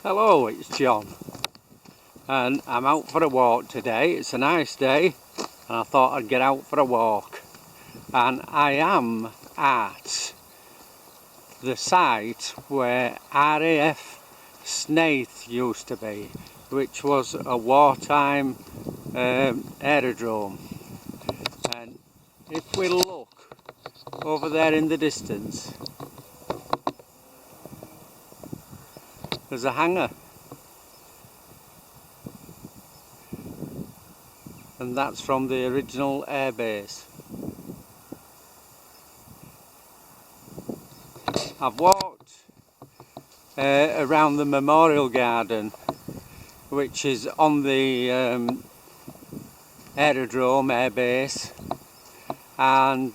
Hello, it's John and I'm out for a walk today. It's a nice day and I thought I'd get out for a walk, and I am at the site where RAF Snaith used to be, which was a wartime aerodrome. And if we look over there in the distance, there's a hangar, and that's from the original airbase. I've walked around the memorial garden, which is on the aerodrome airbase, and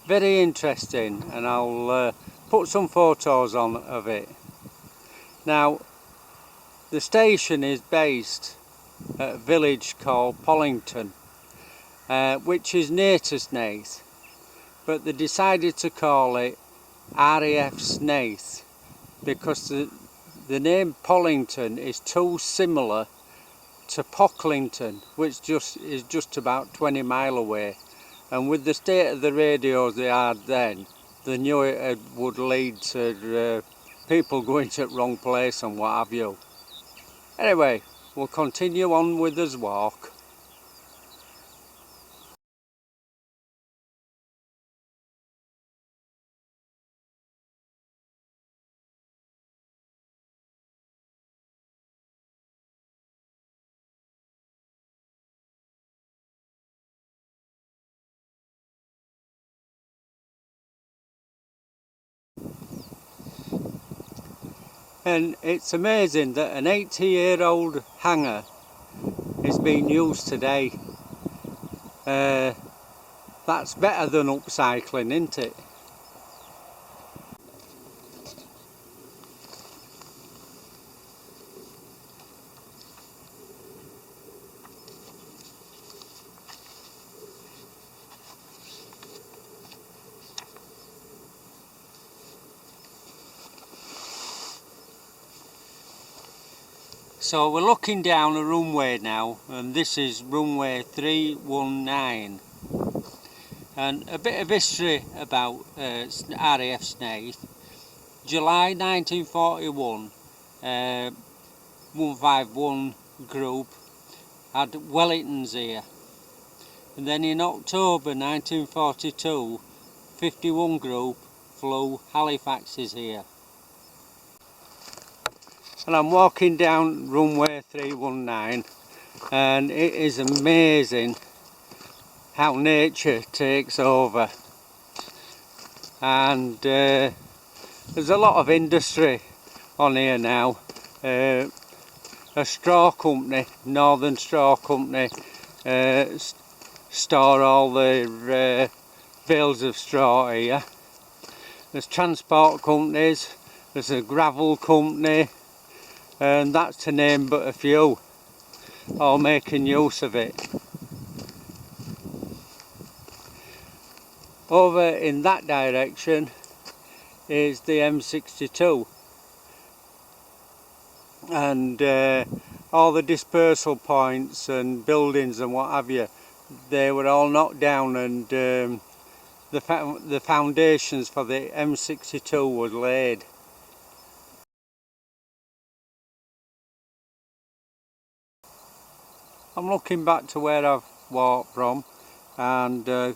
very interesting, and I'll put some photos on of it. Now, the station is based at a village called Pollington, which is near to Snaith, but they decided to call it RAF Snaith because the name Pollington is too similar to Pocklington, which is just about 20 miles away, and with the state of the radios they had then, they knew it would lead to people going to the wrong place and what have you. Anyway, we'll continue on with this walk. And it's amazing that an 80-year-old hangar is being used today. That's better than upcycling, isn't it? So we're looking down a runway now, and this is runway 319. And a bit of history about RAF Snaith. July 1941, 151 group had Wellingtons here. And then in October 1942, 51 group flew Halifaxes here. And I'm walking down runway 319, and it is amazing how nature takes over. And there's a lot of industry on here now. A straw company, Northern Straw Company, store all the bales of straw here. There's transport companies, there's a gravel company, and that's to name but a few, all making use of it. Over in that direction is the M62, and all the dispersal points and buildings and what have you, they were all knocked down, and the foundations for the M62 was laid. I'm looking back to where I've walked from, and I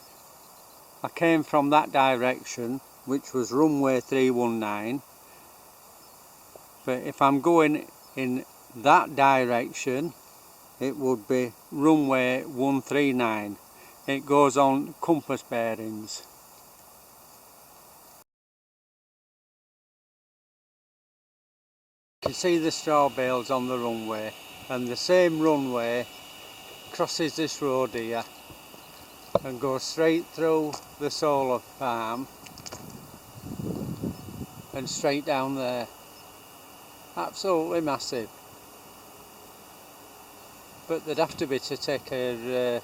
came from that direction, which was runway 319, but if I'm going in that direction it would be runway 139. It goes on compass bearings. You can see the straw bales on the runway, and the same runway crosses this road here and goes straight through the solar farm and straight down there. Absolutely massive. But they'd have to be to take a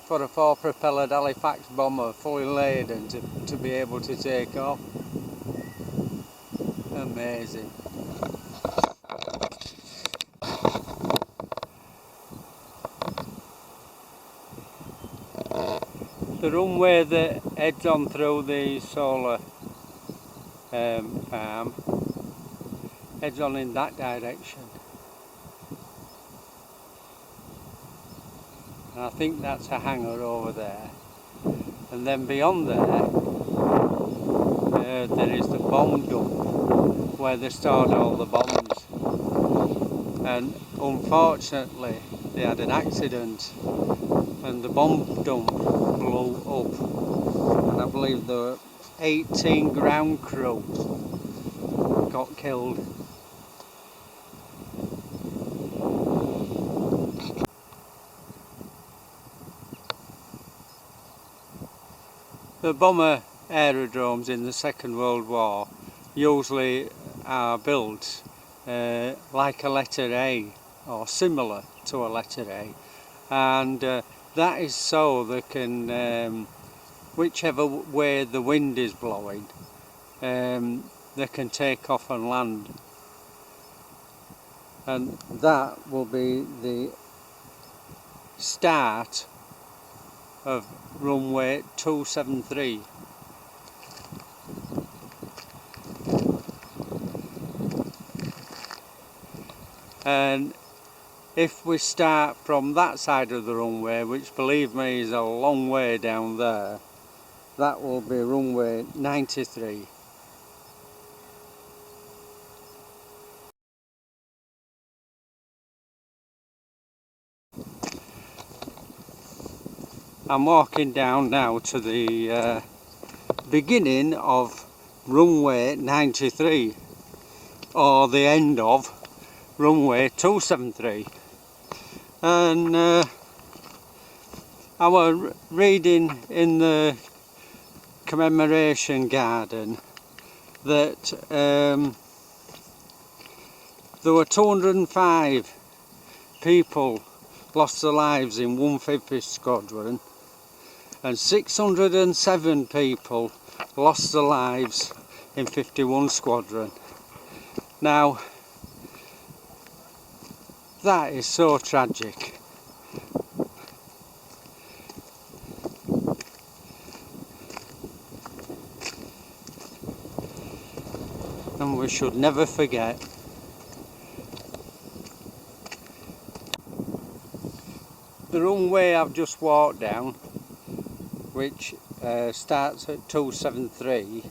for a 4-propellered Halifax bomber fully laden to be able to take off. Amazing. The runway that heads on through the solar farm heads on in that direction. And I think that's a hangar over there. And then beyond there, there is the bomb dump where they stored all the bombs. And unfortunately, they had an accident and the bomb dump blew up. And I believe there were 18 ground crew got killed. The bomber aerodromes in the Second World War usually are built like a letter A or similar to a letter A, and that is so they can, whichever way the wind is blowing, they can take off and land, and that will be the start of runway 273. And if we start from that side of the runway, which believe me is a long way down there, that will be runway 93. I'm walking down now to the beginning of runway 93, or the end of runway 273, and I was reading in the commemoration garden that there were 205 people lost their lives in 150th Squadron, and 607 people lost their lives in 51 Squadron. Now, that is so tragic. And we should never forget. The runway I've just walked down, which starts at 273,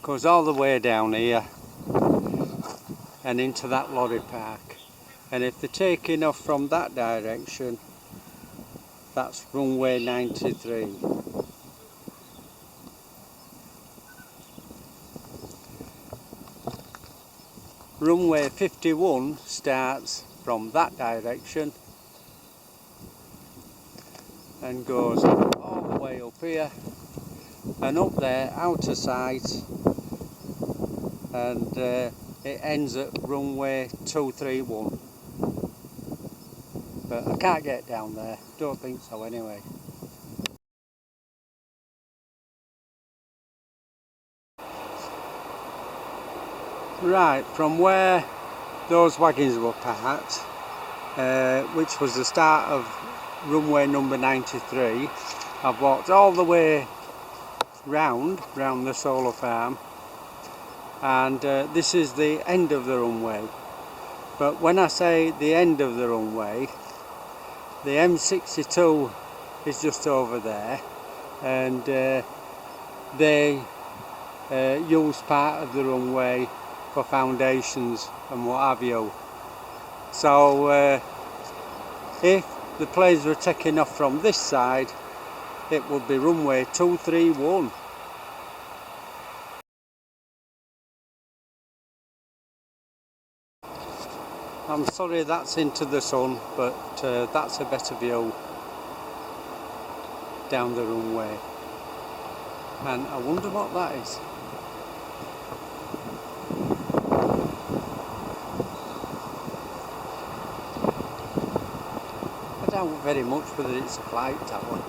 goes all the way down here and into that lorry park, and if they're taking off from that direction, that's runway 93. Runway 51 starts from that direction and goes all the way up here and up there out of sight, and it ends at runway 231, but I can't get down there, don't think so anyway. Right, from where those wagons were parked, which was the start of runway number 93, I've walked all the way round the solar farm, and this is the end of the runway. But when I say the end of the runway, the M62 is just over there, and they use part of the runway for foundations and what have you. So if the planes were taking off from this side, it would be runway 231. I'm sorry that's into the sun, but that's a better view down the runway, and I wonder what that is. I doubt very much whether it's a flight tower.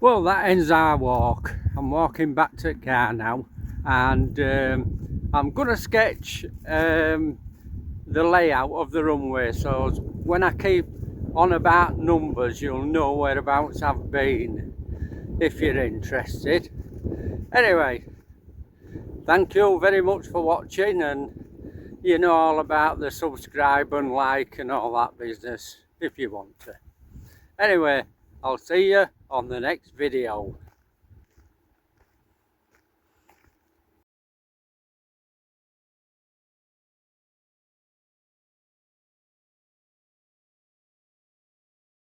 Well, that ends our walk. I'm walking back to the car now, and I'm gonna sketch the layout of the runway, so when I keep on about numbers you'll know whereabouts I've been if you're interested. Anyway, thank you very much for watching, and you know all about the subscribe and like and all that business if you want to. Anyway, I'll see you on the next video.